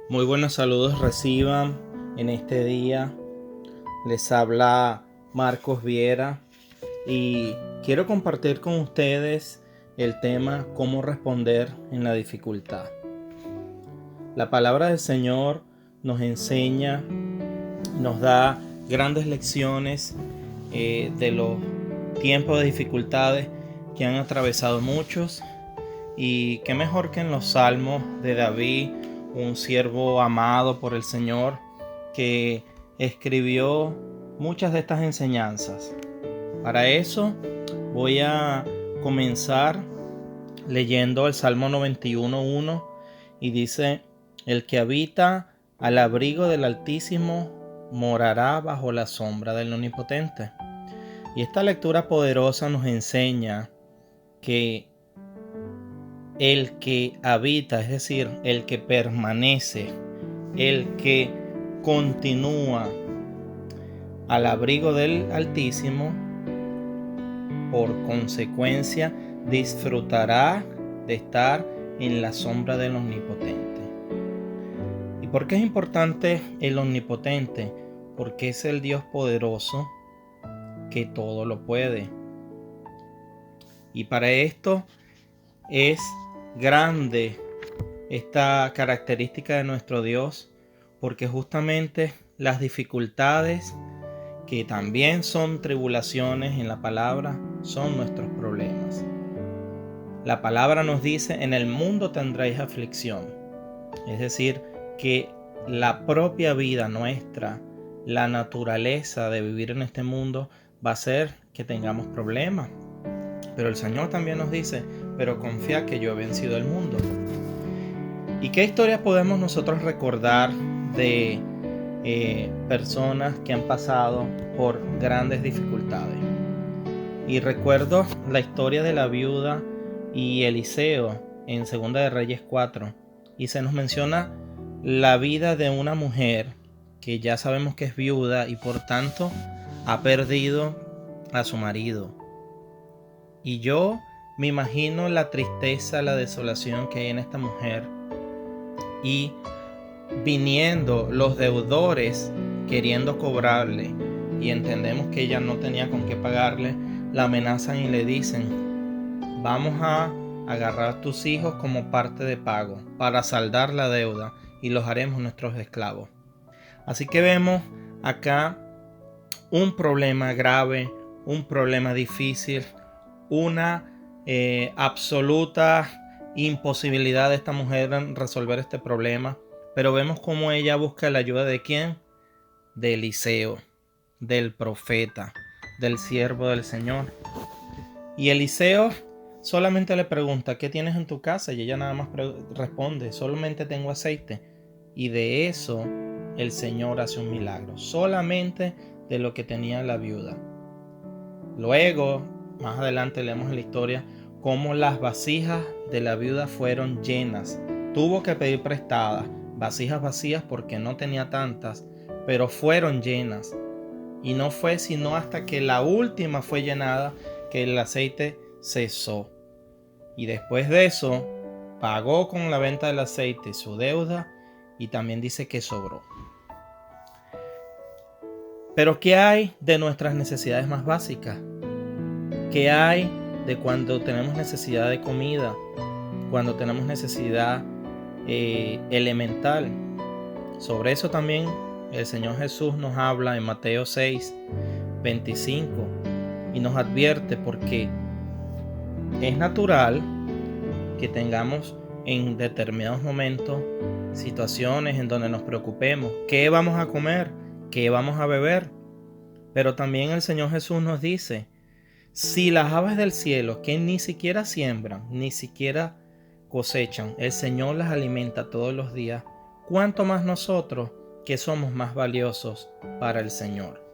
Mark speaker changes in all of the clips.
Speaker 1: Muy buenos saludos reciban en este día. Les habla Marcos Viera y quiero compartir con ustedes el tema cómo responder en la dificultad. La palabra del Señor nos enseña, nos da grandes lecciones de los tiempos de dificultades que han atravesado muchos, y qué mejor que en los salmos de David, un siervo amado por el Señor, que escribió muchas de estas enseñanzas. Para eso voy a comenzar leyendo el Salmo 91:1 y dice: el que habita al abrigo del Altísimo morará bajo la sombra del Omnipotente. Y esta lectura poderosa nos enseña que el que habita, es decir, el que permanece, el que continúa al abrigo del Altísimo, por consecuencia disfrutará de estar en la sombra del Omnipotente. ¿Y por qué es importante el Omnipotente? Porque es el Dios poderoso que todo lo puede. Y para esto es grande esta característica de nuestro Dios, porque justamente las dificultades, que también son tribulaciones en la palabra, son nuestros problemas. La palabra nos dice: en el mundo tendréis aflicción. Es decir, que la propia vida nuestra, la naturaleza de vivir en este mundo, va a hacer que tengamos problemas. Pero el Señor también nos dice: pero confía que yo he vencido el mundo. ¿Y qué historias podemos nosotros recordar de personas que han pasado por grandes dificultades? Y recuerdo la historia de la viuda y Eliseo en 2 de Reyes 4. Y se nos menciona la vida de una mujer que ya sabemos que es viuda y por tanto ha perdido a su marido. Y yo me imagino la tristeza, la desolación que hay en esta mujer. Y viniendo los deudores queriendo cobrarle, y entendemos que ella no tenía con qué pagarle, la amenazan y le dicen: vamos a agarrar a tus hijos como parte de pago para saldar la deuda y los haremos nuestros esclavos. Así que vemos acá un problema grave, un problema difícil, una absoluta imposibilidad de esta mujer en resolver este problema. Pero vemos cómo ella busca la ayuda de ¿quién? De Eliseo, del profeta, del siervo del Señor. Y Eliseo solamente le pregunta: ¿qué tienes en tu casa? Y ella nada más responde: solamente tengo aceite. Y de eso el Señor hace un milagro, solamente de lo que tenía la viuda. Luego, más adelante leemos en la historia cómo las vasijas de la viuda fueron llenas. Tuvo que pedir prestadas vasijas vacías porque no tenía tantas, pero fueron llenas. Y no fue sino hasta que la última fue llenada que el aceite cesó. Y después de eso, pagó con la venta del aceite su deuda, y también dice que sobró. Pero ¿qué hay de nuestras necesidades más básicas? ¿Qué hay de cuando tenemos necesidad de comida? Cuando tenemos necesidad elemental. Sobre eso también el Señor Jesús nos habla en Mateo 6:25 y nos advierte, porque es natural que tengamos en determinados momentos situaciones en donde nos preocupemos. ¿Qué vamos a comer? ¿Qué vamos a beber? Pero también el Señor Jesús nos dice: si las aves del cielo, que ni siquiera siembran, ni siquiera cosechan, el Señor las alimenta todos los días, ¿cuánto más nosotros, que somos más valiosos para el Señor?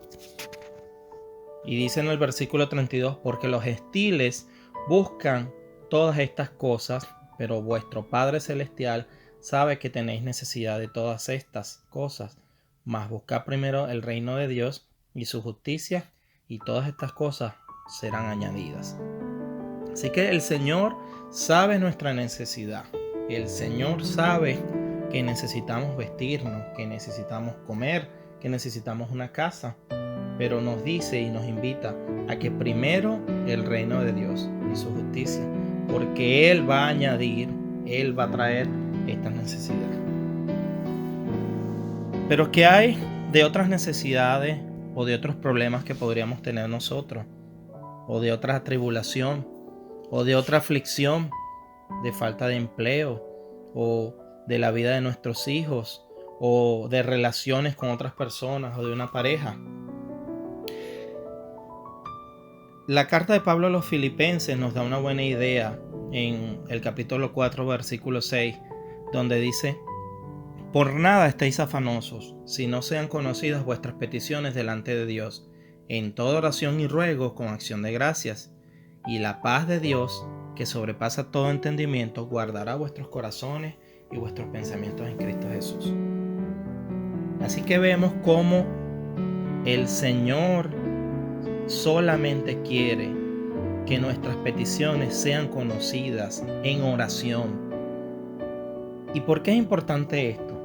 Speaker 1: Y dice en el versículo 32: porque los gentiles buscan todas estas cosas, pero vuestro Padre Celestial sabe que tenéis necesidad de todas estas cosas. Mas buscad primero el reino de Dios y su justicia, y todas estas cosas serán añadidas. Así que el Señor sabe nuestra necesidad. El Señor sabe que necesitamos vestirnos, que necesitamos comer, que necesitamos una casa. Pero nos dice y nos invita a que primero el reino de Dios y su justicia, porque Él va a añadir, Él va a traer estas necesidades. Pero ¿qué hay de otras necesidades o de otros problemas que podríamos tener nosotros? O de otra tribulación, o de otra aflicción, de falta de empleo, o de la vida de nuestros hijos, o de relaciones con otras personas, o de una pareja. La carta de Pablo a los Filipenses nos da una buena idea en el capítulo 4, versículo 6, donde dice: por nada estéis afanosos, si no sean conocidas vuestras peticiones delante de Dios, en toda oración y ruego con acción de gracias, y la paz de Dios, que sobrepasa todo entendimiento, guardará vuestros corazones y vuestros pensamientos en Cristo Jesús. Así que vemos cómo el Señor solamente quiere que nuestras peticiones sean conocidas en oración. ¿Y por qué es importante esto?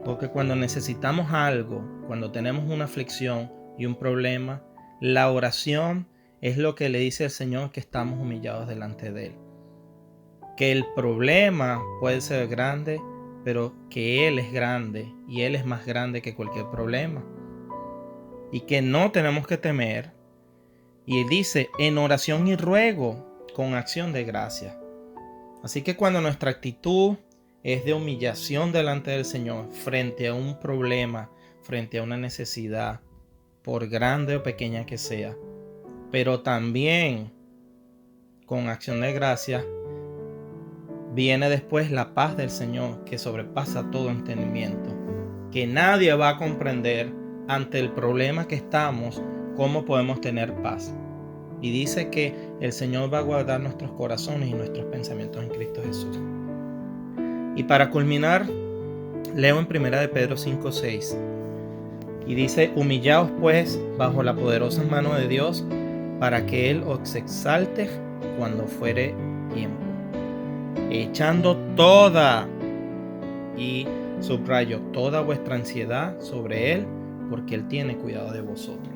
Speaker 1: Porque cuando necesitamos algo, cuando tenemos una aflicción y un problema, la oración es lo que le dice al Señor que estamos humillados delante de Él. Que el problema puede ser grande, pero que Él es grande y Él es más grande que cualquier problema. Y que no tenemos que temer. Y Él dice, en oración y ruego con acción de gracia. Así que cuando nuestra actitud es de humillación delante del Señor frente a un problema, frente a una necesidad, por grande o pequeña que sea, pero también con acción de gracia, viene después la paz del Señor que sobrepasa todo entendimiento, que nadie va a comprender ante el problema que estamos cómo podemos tener paz. Y dice que el Señor va a guardar nuestros corazones y nuestros pensamientos en Cristo Jesús. Y para culminar, leo en 1 de Pedro 5:6 y dice: humillaos pues bajo la poderosa mano de Dios, para que Él os exalte cuando fuere tiempo, echando toda, y subrayo, toda vuestra ansiedad sobre Él, porque Él tiene cuidado de vosotros.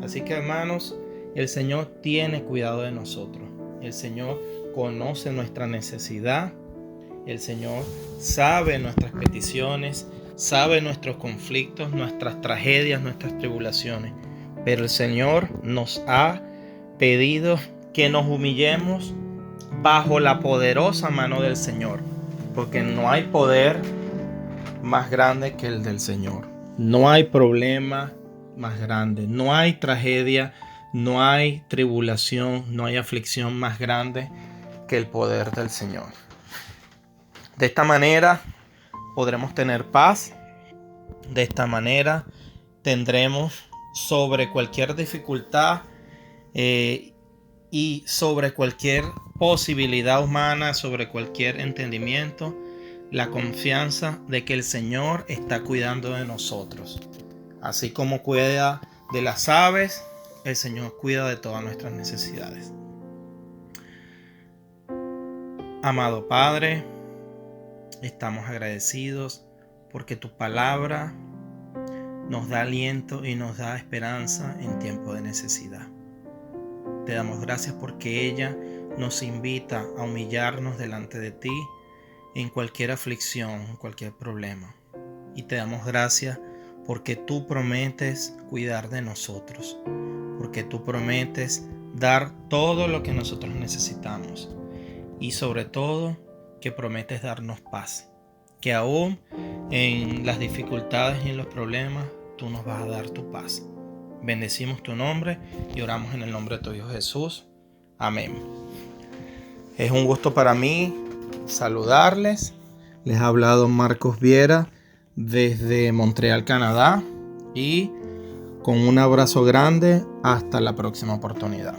Speaker 1: Así que, hermanos, el Señor tiene cuidado de nosotros. El Señor conoce nuestra necesidad. El Señor sabe nuestras peticiones, sabe nuestros conflictos, nuestras tragedias, nuestras tribulaciones. Pero el Señor nos ha pedido que nos humillemos bajo la poderosa mano del Señor, porque no hay poder más grande que el del Señor. No hay problema más grande, no hay tragedia, no hay tribulación, no hay aflicción más grande que el poder del Señor. De esta manera podremos tener paz. De esta manera tendremos sobre cualquier dificultad y sobre cualquier posibilidad humana, sobre cualquier entendimiento, la confianza de que el Señor está cuidando de nosotros. Así como cuida de las aves, el Señor cuida de todas nuestras necesidades. Amado Padre, estamos agradecidos porque tu palabra nos da aliento y nos da esperanza en tiempo de necesidad. Te damos gracias porque ella nos invita a humillarnos delante de ti en cualquier aflicción, en cualquier problema. Y te damos gracias porque tú prometes cuidar de nosotros, porque tú prometes dar todo lo que nosotros necesitamos y sobre todo que prometes darnos paz, que aún en las dificultades y en los problemas tú nos vas a dar tu paz. Bendecimos tu nombre y oramos en el nombre de tu Hijo Jesús. Amén. Es un gusto para mí saludarles. Les ha hablado Marcos Viera desde Montreal, Canadá, y con un abrazo grande hasta la próxima oportunidad.